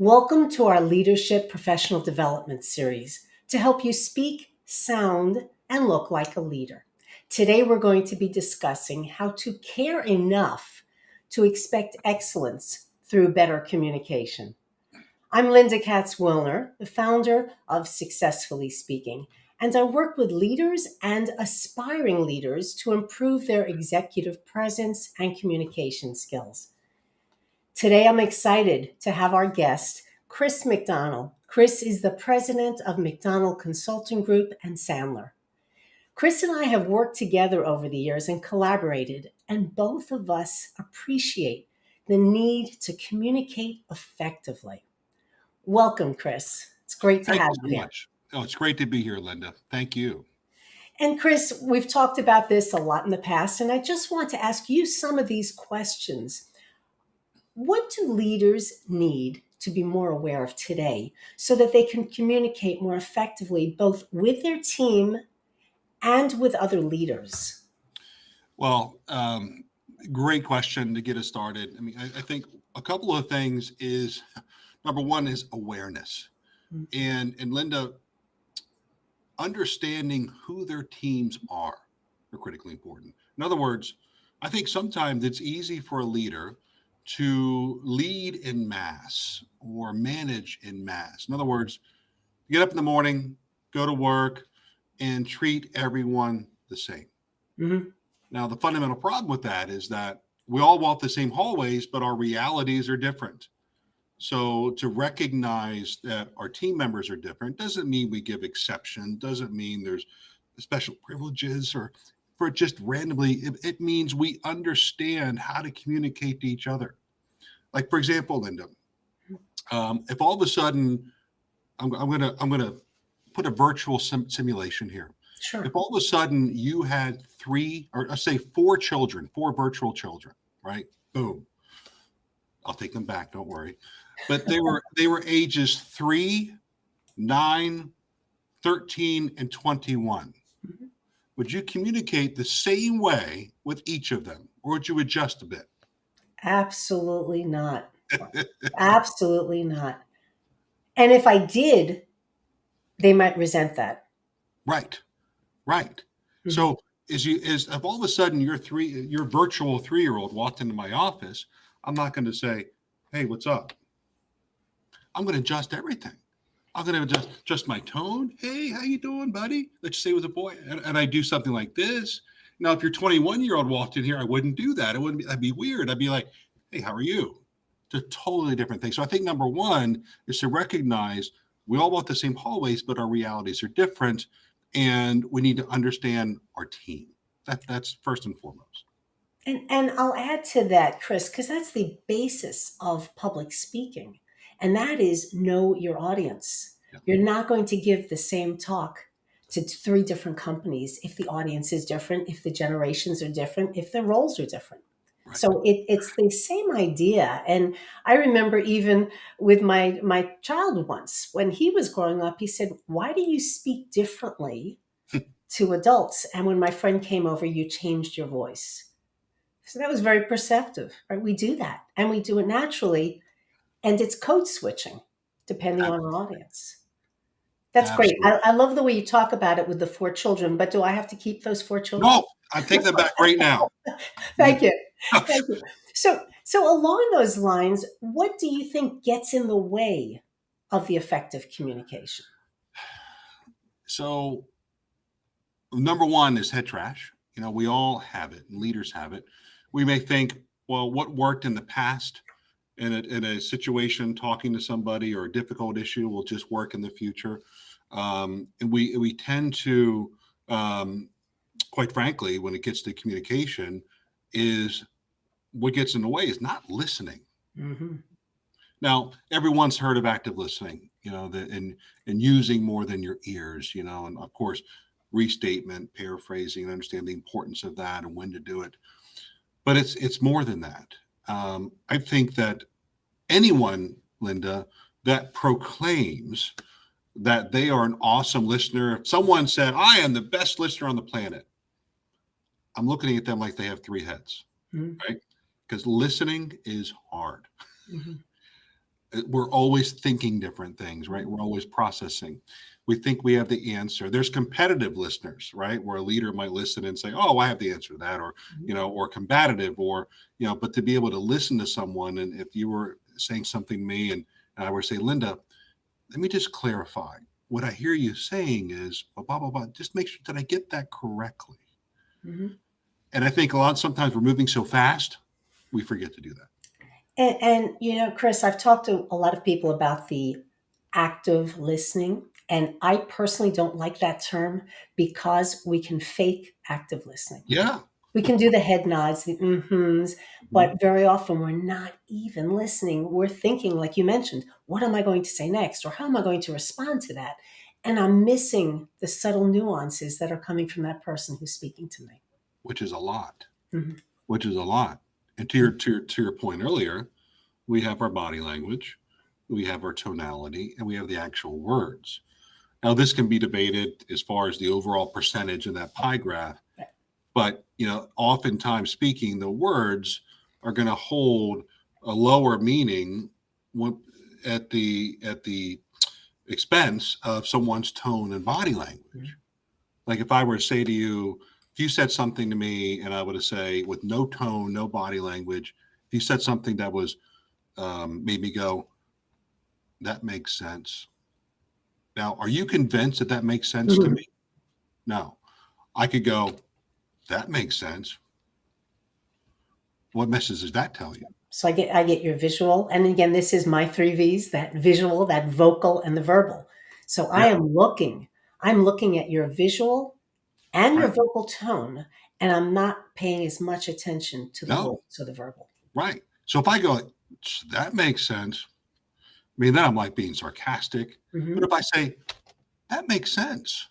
Welcome to our Leadership Professional Development Series to help you speak, sound, and look like a leader. Today, we're going to be discussing how to care enough to expect excellence through better communication. I'm Linda Katz-Wilner, the founder of Successfully Speaking, and I work with leaders and aspiring leaders to improve their executive presence and communication skills. Today, I'm excited to have our guest, Chris McDonald. Chris is the president of McDonald Consulting Group and Sandler. Chris and I have worked together over the years and collaborated, and both of us appreciate the need to communicate effectively. Welcome, Chris. It's great to Thank have you you so here. much. Oh, it's great to be here, Linda. Thank you. And Chris, we've talked about this a lot in the past, and I just want to ask you some of these questions. What do leaders need to be more aware of today so that they can communicate more effectively both with their team and with other leaders? Well, great question to get us started. I think a couple of things is number one is awareness. And Linda, understanding who their teams are critically important. In other words, I think sometimes it's easy for a leader to lead in mass or manage in mass. In other words, get up in the morning, go to work, and treat everyone the same. Mm-hmm. Now, the fundamental problem with that is that we all walk the same hallways, but our realities are different. So to recognize that our team members are different doesn't mean we give exception, doesn't mean there's special privileges or for just randomly. It means we understand how to communicate to each other. Like, for example, Linda, if all of a sudden I'm gonna put a virtual simulation here. Sure. If all of a sudden you had three, or let's say four children, four virtual children, right? Boom. I'll take them back. Don't worry. But they were ages 3, 9, 13, and 21. Mm-hmm. Would you communicate the same way with each of them, or would you adjust a bit? Absolutely not. Absolutely not. And if I did, they might resent that. Right. Right. Mm-hmm. So if all of a sudden your virtual 3-year-old walked into my office, I'm not going to say, "Hey, what's up?" I'm going to adjust everything. I'm going to adjust my tone. "Hey, how you doing, buddy?" Let's say with a boy, and I do something like this. Now, if your 21-year-old walked in here, I wouldn't do that. It wouldn't be. That'd be weird. I'd be like, "Hey, how are you?" It's a totally different thing. So I think number one is to recognize we all walk the same hallways, but our realities are different, and we need to understand our team. That's first and foremost. And I'll add to that, Chris, because that's the basis of public speaking. And that is know your audience. Yeah. You're not going to give the same talk to 3 different companies if the audience is different, if the generations are different, if the roles are different. Right. So it's the same idea. And I remember even with my child once, when he was growing up, he said, "Why do you speak differently to adults? And when my friend came over, you changed your voice." So that was very perceptive, right? We do that and we do it naturally. And it's code switching depending on our audience. That's great. Absolutely. I love the way you talk about it with the 4 children, but do I have to keep those 4 children? No, I'm taking them back right now. Thank you. Thank you. So along those lines, what do you think gets in the way of the effective communication? So number one is head trash. We all have it, and leaders have it. We may think, well, what worked in the past in a situation, talking to somebody or a difficult issue will just work in the future. And we tend to, quite frankly, when it gets to communication, is what gets in the way is not listening. Mm-hmm. Now, everyone's heard of active listening, and using more than your ears, and of course, restatement, paraphrasing, and understand the importance of that and when to do it. But it's more than that. I think that anyone, Linda, that proclaims that they are an awesome listener, if someone said, "I am the best listener on the planet," I'm looking at them like they have 3 heads, Mm-hmm. right? Because listening is hard. Mm-hmm. we're always thinking different things, right? We're always processing. We think we have the answer. There's competitive listeners, right? Where a leader might listen and say, "Oh, I have the answer to that," or or combative, or But to be able to listen to someone, and if you were saying something to me, and I were to say, "Linda, let me just clarify. What I hear you saying is blah blah blah blah. Just make sure that I get that correctly." Mhm. And I think sometimes we're moving so fast, we forget to do that. Chris, I've talked to a lot of people about the active listening, and I personally don't like that term because we can fake active listening. Yeah. We can do the head nods, the mm-hms, Mhm. but very often we're not even listening. We're thinking, like you mentioned, what am I going to say next? Or how am I going to respond to that? And I'm missing the subtle nuances that are coming from that person who's speaking to me. Which is a lot. Mhm. Which is a lot. And to your point earlier, we have our body language, we have our tonality, and we have the actual words. Now, this can be debated as far as the overall percentage in that pie graph, but oftentimes speaking, the words are going to hold a lower meaning at the expense of someone's tone and body language. Like if I were to say to you, if you said something to me and I would say with no tone, no body language, if you said something that was made me go, that makes sense. Now, are you convinced that that makes sense to Mhm. me? No. I could go, that makes sense. What message does that tell you? So I get your visual. And again, this is my three V's, that visual, that vocal, and the verbal. So Yeah, I'm looking at your visual and your right. vocal tone, and I'm not paying as much attention to the No, words or the verbal. right. So if I go, that makes sense, I mean, then I'm like being sarcastic. But Mhm. if I say, that makes sense,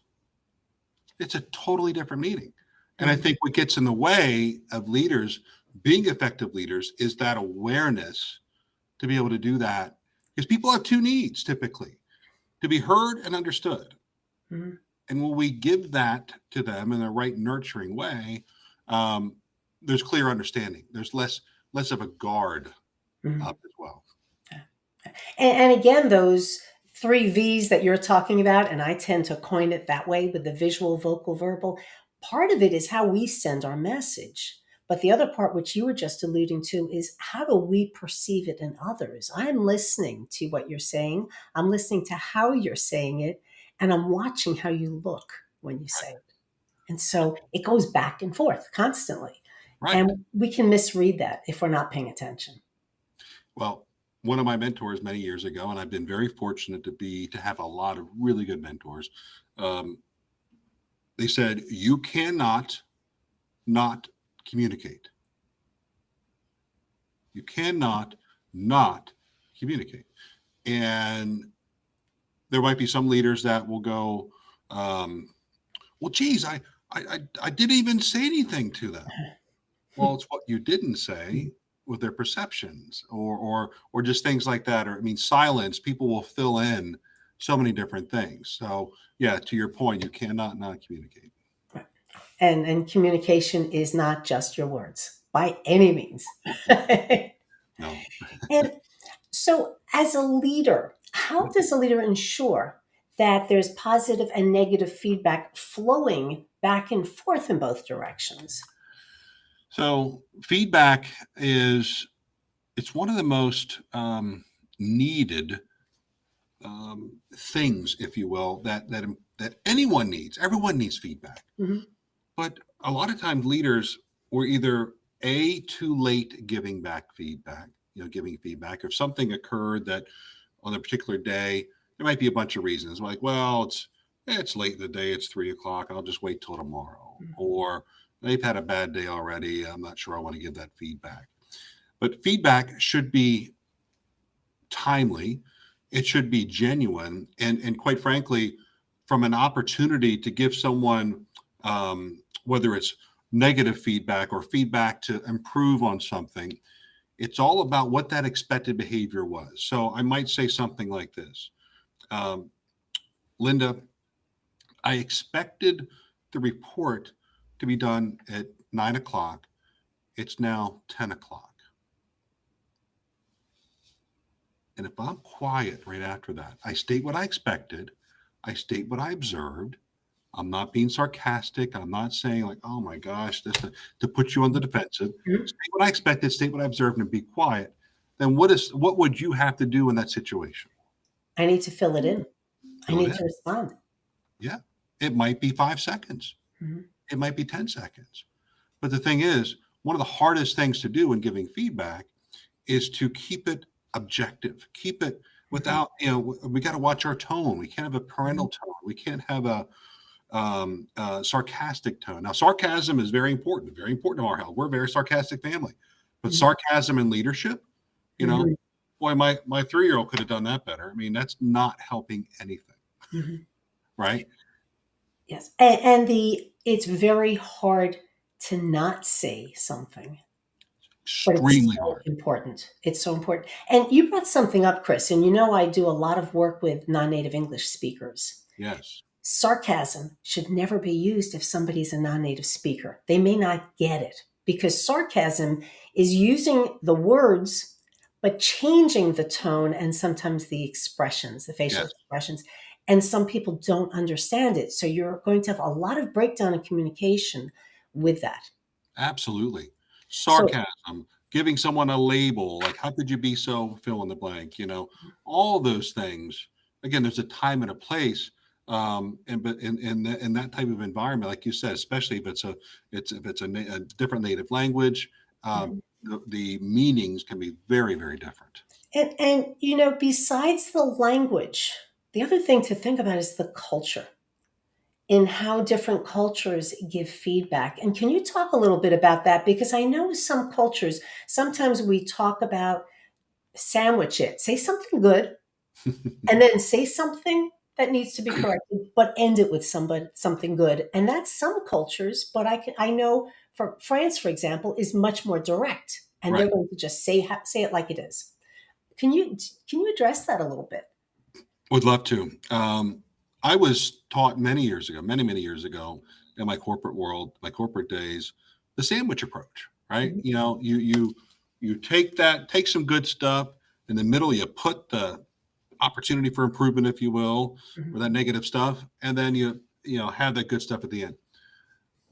it's a totally different meaning. And I Mhm. think what gets in the way of leaders being effective leaders is that awareness to be able to do that. Because people have two needs typically, to be heard and understood. Mhm. And when we give that to them in the right nurturing way, um, there's clear understanding. There's less of a guard Mhm. up as well. And again, those three V's that you're talking about, and I tend to coin it that way with the visual, vocal, verbal, part of it is how we send our message. But the other part, which you were just alluding to, is how do we perceive it in others? I'm listening to what you're saying, I'm listening to how you're saying it, and I'm watching how you look when you say it. And so it goes back and forth constantly. Right. And we can misread that if we're not paying attention. Well, one of my mentors many years ago, and I've been very fortunate to have a lot of really good mentors. Um, they said you cannot not communicate. You cannot not communicate. And there might be some leaders that will go, well, geez, I didn't even say anything to them. Well, it's what you didn't say with their perceptions, or just things like that. Or I mean, silence. People will fill in so many different things. So yeah, to your point, you cannot not communicate. And communication is not just your words by any means. No. And so, as a leader, how does a leader ensure that there's positive and negative feedback flowing back and forth in both directions? So feedback is it's one of the most needed things, if you will, that anyone needs. Everyone needs feedback. Mhm. But a lot of times leaders were either too late giving feedback. If something occurred that on a particular day, there might be a bunch of reasons like, well, it's late in the day, it's 3 o'clock, I'll just wait till tomorrow. Or they've had a bad day already. I'm not sure I want to give that feedback. But feedback should be timely, it should be genuine, and quite frankly, from an opportunity to give someone, whether it's negative feedback or feedback to improve on something, it's all about what that expected behavior was. So I might say something like this, um, Linda, I expected the report to be done at 9 o'clock. It's now 10 o'clock. And if I'm quiet right after that, I state what I expected, I state what I observed. I'm not being sarcastic. I'm not saying like, "Oh my gosh," this to put you on the defensive. Mhm. State what I expected, state what I observed, and be quiet. Then what would you have to do in that situation? I need to fill it in. I Fill it need in. to respond. Yeah. It might be 5 seconds. Mhm. It might be 10 seconds. But the thing is, one of the hardest things to do in giving feedback is to keep it objective, keep it Mhm. without, we got to watch our tone. We can't have a Mhm. parental tone. We can't have a sarcastic tone. Now, sarcasm is very important to our health. We're a very sarcastic family, but Mhm. sarcasm in leadership, you know, Mhm. boy, my 3-year-old could have done that better. I mean, that's not helping anything, Mhm. right? Yes. And it's very hard to not say something, but it's Extremely so hard. important. It's so important. And you brought something up, Chris, and you know I do a lot of work with non-native English speakers. Yes. Sarcasm should never be used if somebody's a non-native speaker. They may not get it because sarcasm is using the words but changing the tone and sometimes the expressions, the facial Yes. expressions. And some people don't understand it. So you're going to have a lot of breakdown in communication with that. Absolutely. So Sarcasm, giving someone a label, like, "How could you be so fill in the blank?" All those things. Again, there's a time and a place, and but in that type of environment, like you said, especially if it's a different native language, mhm. the meanings can be very, very different. And besides the language, the other thing to think about is the culture in how different cultures give feedback. And can you talk a little bit about that? Because I know some cultures, sometimes we talk about sandwich it, say something good, and then say something that needs to be corrected, but end it with something good. And that's some cultures, but I know for France, for example, is much more direct, and they're Right. going to just say it like it is. Can you address that a little bit? Would love to. I was taught many years ago, many, many years ago in my corporate world, my corporate days, the sandwich approach, right? Mhm, You take some good stuff in the middle, you put the opportunity for improvement, if you will, or mhm, that negative stuff, and then have that good stuff at the end.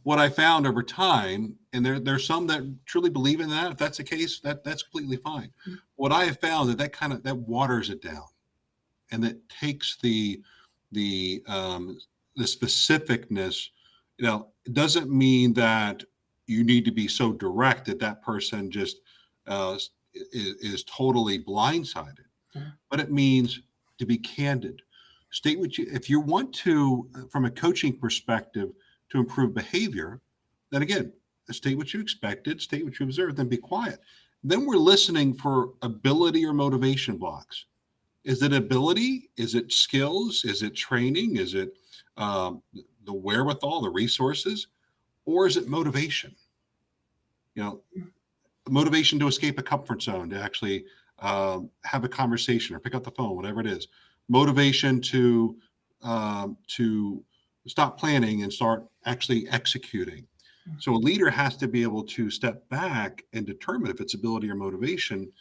What I found over time, and there's some that truly believe in that. If that's the case, that's completely fine. mhm, What I have found that waters it down and that takes the the specificness. It doesn't mean that you need to be so direct that that person just is totally blindsided, mhm, but it means to be candid. State what you if you want to, from a coaching perspective, to improve behavior. Then again, state what you expected, state what you observed, then be quiet. Then we're listening for ability or motivation blocks. Is it ability? Is it skills? Is it training? Is it the wherewithal, the resources, or is it motivation? You know, motivation to escape a comfort zone, to actually have a conversation or pick up the phone, whatever it is. Motivation to stop planning and start actually executing. So a leader has to be able to step back and determine if it's ability or motivation.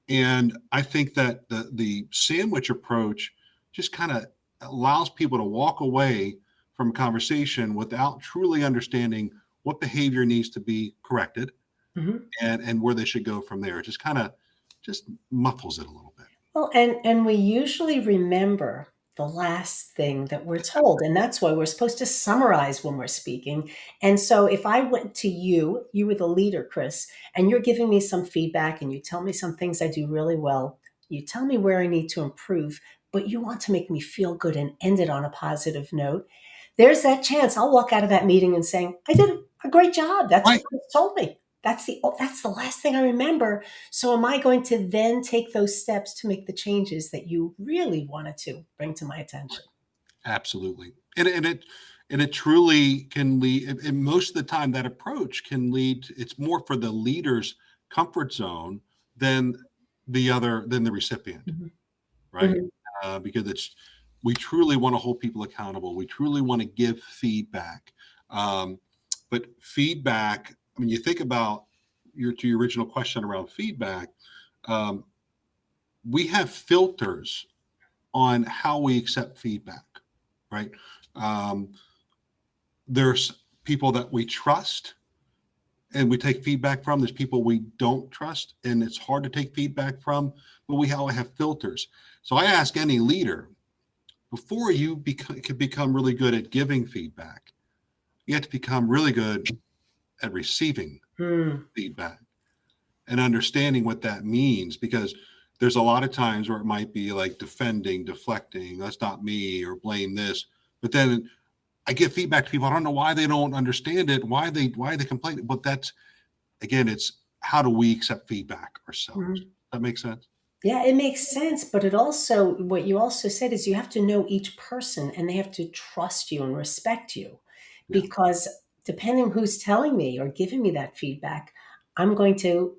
And I think that the sandwich approach just kind of allows people to walk away from a conversation without truly understanding what behavior needs to be corrected mhm. and where they should go from there. It just kind of just muffles it a little bit. Well, and we usually remember the last thing that we're told, and that's why we're supposed to summarize when we're speaking. And so if I went to you, you were the leader, Chris, and you're giving me some feedback and you tell me some things I do really well, you tell me where I need to improve, but you want to make me feel good and end it on a positive note. There's that chance I'll walk out of that meeting and saying, I did a great job. That's what Right. Chris told me. That's the last thing I remember. So am I going to then take those steps to make the changes that you really wanted to bring to my attention? Absolutely. And it truly can lead, and most of the time that approach can lead, it's more for the leader's comfort zone than than the recipient, Mhm. right? Mhm. Because we truly want to hold people accountable. We truly want to give feedback. Um, but feedback, I mean, you think about your original question around feedback. Um, we have filters on how we accept feedback, right? Um, there's people that we trust and we take feedback from. There's people we don't trust and it's hard to take feedback from, but we all have filters. So I ask any leader, before you can become really good at giving feedback, you have to become really good at receiving feedback and understanding what that means, because there's a lot of times where it might be like defending, deflecting, that's not me, or blame this. But then I give feedback to people. I don't know why they don't understand it, why they complain. But that's, again, it's how do we accept feedback ourselves? Mhm. That makes sense. Yeah, it makes sense, but it also, what you also said is you have to know each person and they have to trust you and respect you, Yeah, because depending who's telling me or giving me that feedback, I'm going to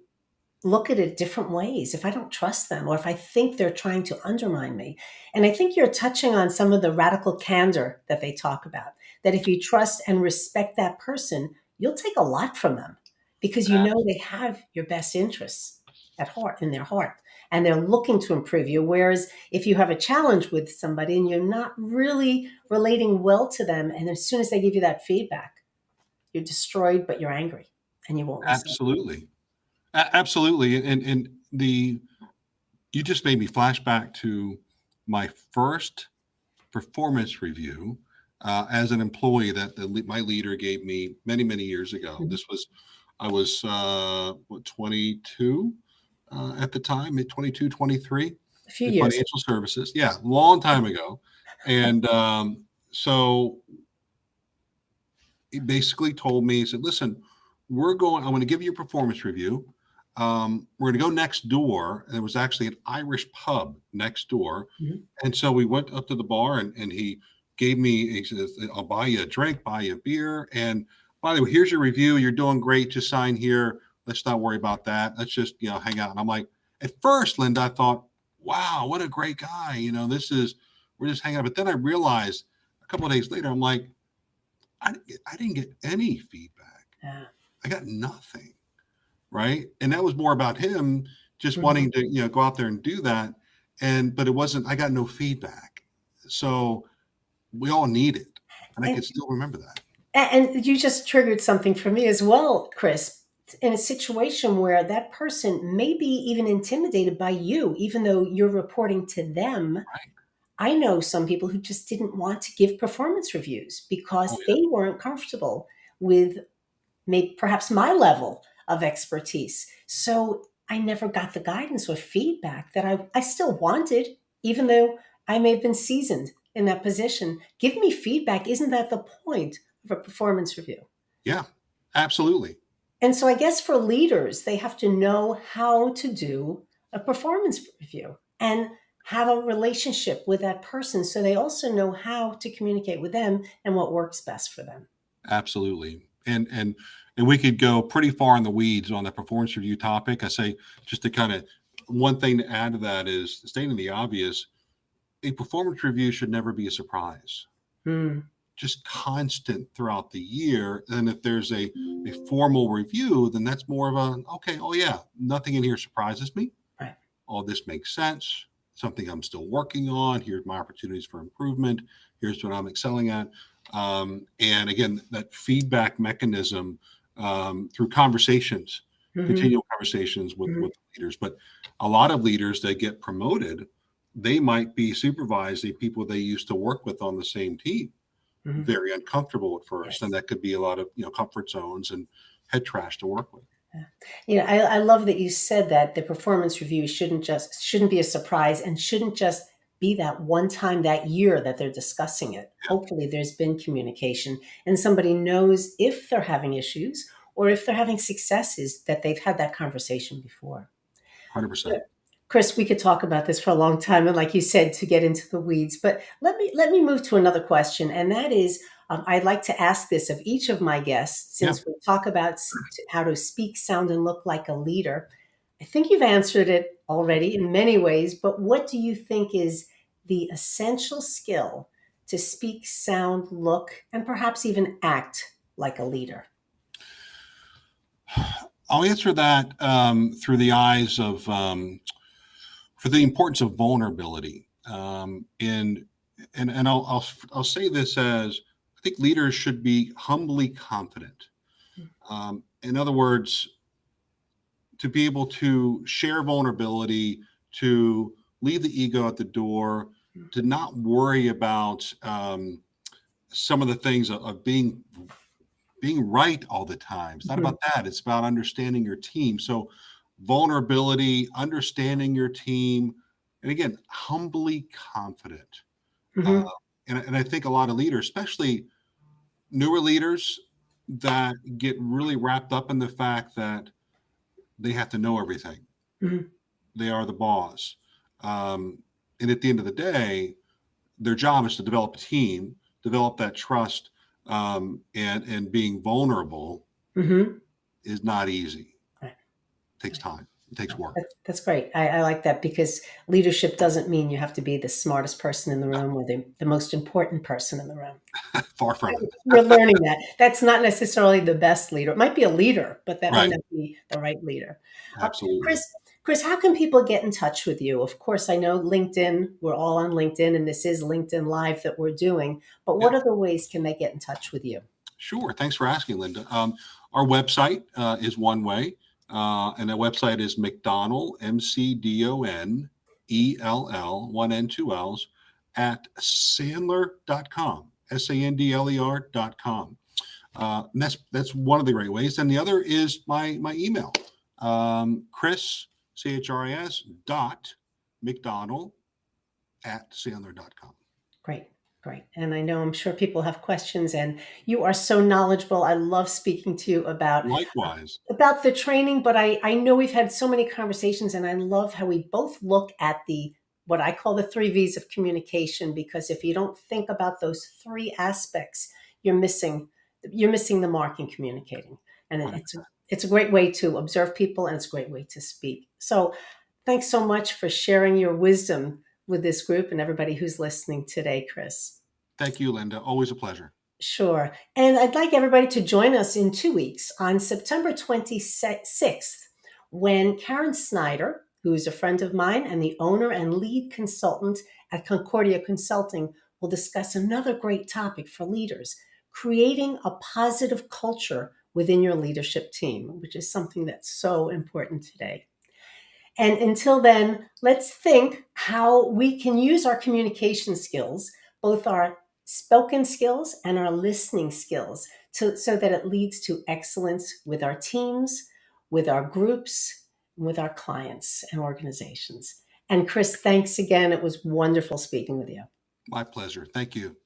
look at it different ways if I don't trust them or if I think they're trying to undermine me. And I think you're touching on some of the radical candor that they talk about, that if you trust and respect that person, you'll take a lot from them because you know they have your best interests at heart, in their heart, and they're looking to improve you. Whereas if you have a challenge with somebody and you're not really relating well to them, and as soon as they give you that feedback, you're destroyed, but you're angry and you won't listen. absolutely. Absolutely. And the you just made me flash back to my first performance review as an employee that my leader gave me many years ago. Mhm. This was I was what, 22 at the time, mid 22, 23 A few in years. financial services. Yeah, long time ago. And so he basically told me, he said, listen, I'm going to give you a performance review. We're going to go next door. And there was actually an Irish pub next door. Mhm. And so we went up to the bar and he says, I'll buy you a drink, buy you a beer. And by the way, here's your review. You're doing great. Just sign here. Let's not worry about that. Let's just, hang out. And I'm like, at first, Linda, I thought, wow, what a great guy. We're just hanging out. But then I realized a couple of days later, I'm like, I didn't get any feedback. Yeah. I got nothing. Right. And that was more about him just Mhm. wanting to, go out there and do that. But it wasn't, I got no feedback. So we all need it. And I can And still remember that. and you just triggered something for me as well, Chris. In a situation where that person may be even intimidated by you, even though you're reporting to them. Right. I know some people who just didn't want to give performance reviews Oh, because yeah. they weren't comfortable with maybe perhaps my level of expertise. So I never got the guidance or feedback that I still wanted, even though I may have been seasoned in that position. Give me feedback. Isn't that the point of a performance review? Yeah, absolutely. And so I guess for leaders, they have to know how to do a performance review and have a relationship with that person so they also know how to communicate with them and what works best for them. Absolutely. And we could go pretty far in the weeds on the performance review topic. I say, just to kind of, one thing to add to that is stating the obvious, a performance review should never be a surprise. Hmm. Just constant throughout the year. And if there's a formal review, then that's more of a, okay, oh yeah, nothing in here surprises me. Right. All this makes sense. Something I'm still working on. Here's my opportunities for improvement. Here's what I'm excelling at. And again, that feedback mechanism through conversations, Hmm. continual conversations Hmm. with leaders. But a lot of leaders that get promoted, they might be supervising people they used to work with on the same team, Hmm. very uncomfortable at first, and Yes. that could be a lot of comfort zones and head trash to work with. Yeah. I love that you said that the performance review shouldn't be a surprise and shouldn't just be that one time that year that they're discussing it. Yeah, Hopefully there's been communication and somebody knows if they're having issues or if they're having successes that they've had that conversation before. 100%. Chris, we could talk about this for a long time, and like you said, to get into the weeds. But let me move to another question, and that is, I'd like to ask this of each of my guests, Yeah, since we talk about how to speak, sound, and look like a leader. I think you've answered it already in many ways, but what do you think is the essential skill to speak, sound, look, and perhaps even act like a leader? I'll answer that through the eyes of for the importance of vulnerability. And I'll say this as I think leaders should be humbly confident. In other words, to be able to share vulnerability, to leave the ego at the door, to not worry about some of the things of being right all the time. It's not Mhm. about that. It's about understanding your team. So vulnerability, understanding your team, and again, humbly confident. Uh, Mhm. and I think a lot of leaders, especially newer leaders, that get really wrapped up in the fact that they have to know everything. Mhm. They are the boss. Um, and at the end of the day, their job is to develop a team, develop that trust, and being vulnerable Mhm. is not easy. Right. It takes time. It takes work. That's great. I like that because leadership doesn't mean you have to be the smartest person in the room or the most important person in the room. Far from it. We're learning that. That's not necessarily the best leader. It might be a leader, but that may Right. not be the right leader. Uh, Absolutely. Chris, Chris, how can people get in touch with you? Of course, I know LinkedIn. We're all on LinkedIn, and this is LinkedIn Live that we're doing. But Yeah. what other ways can they get in touch with you? Sure. Thanks for asking, Linda. Our website is one way, and the website is McDonnell, McDonnell, one N, two L's, at Sandler.com, Sandler.com. And that's one of the great ways. And the other is my email, Chris, CHRIS, dot McDonnell at Sandler.com. Great, great. And I know I'm sure people have questions, and you are so knowledgeable. I love speaking to you Likewise. about the training, but I know we've had so many conversations, and I love how we both look at the what I call the three V's of communication, because if you don't think about those three aspects, you're missing the mark in communicating. And it's a great way to observe people, and it's a great way to speak. So thanks so much for sharing your wisdom with this group and everybody who's listening today, Chris. Thank you, Linda. Always a pleasure. Sure. And I'd like everybody to join us in 2 weeks on September 26th, when Karen Snyder, who is a friend of mine and the owner and lead consultant at Concordia Consulting, will discuss another great topic for leaders: creating a positive culture within your leadership team, which is something that's so important today. And until then, let's think how we can use our communication skills, both our spoken skills and our listening skills, so that it leads to excellence with our teams, with our groups, with our clients and organizations. And Chris, thanks again. It was wonderful speaking with you. My pleasure. Thank you.